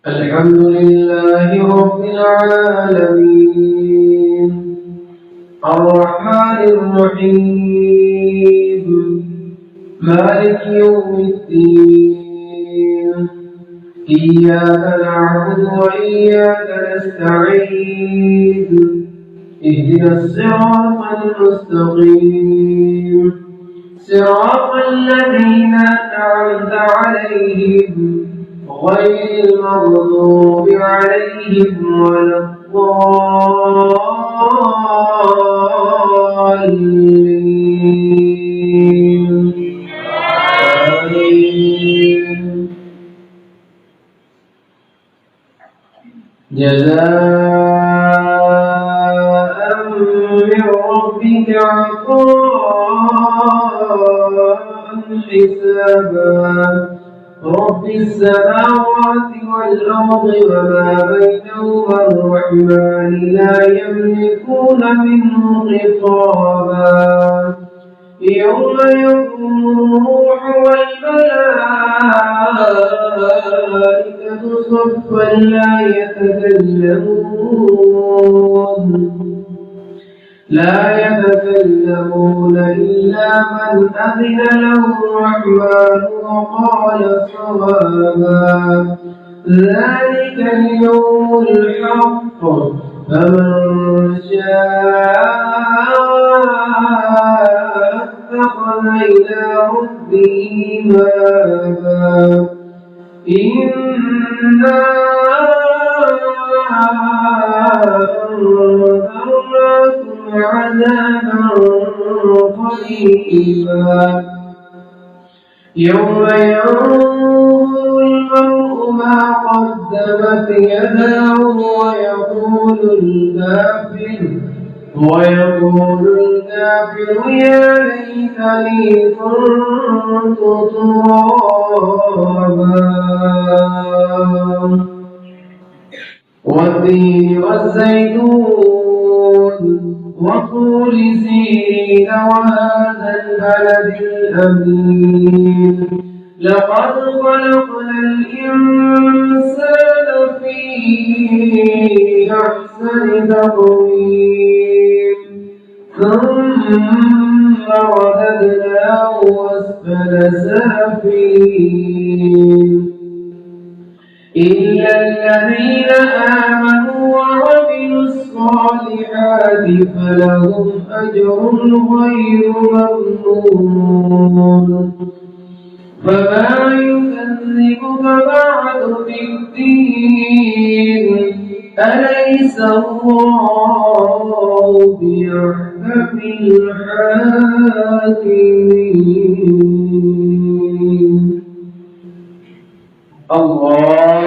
الحمد لله رب العالمين الرحمن الرحيم مالك يوم الدين إياك نعبد وإياك نستعين اهدنا الصراط المستقيم صراط الذين أنعمت عليهم غير المغضوب عليهم ولا الضالين آمين. جزاء من ربك عطاء حسابا رب السماوات والأرض وما بينهما الرحمن لا يملكون منه خطابا يوم يقوم الروح والملائكة صفا لا يتكلمون إلا من أذن له الرحمن وقال صوابا ذلك اليوم الحق فمن شاء اتخذ إلى ربه مآبا إنا أنذرناكم عذابا قريبا يوم ينظر المرء ما قدمت يداه ويقول الكافر يا ليتني كنت ترابا والتين والزيتون وطور سينين وهذا البلد الأمين لقد خلقنا الإنسان في أحسن تقويم ثم رددناه أسفل سافلين إلا الذين آمنوا وعملوا الصالحات فلهم أجر غير ممنون فما يكذبك بعد بالدين أليس الله بأحكم الحاكمين الله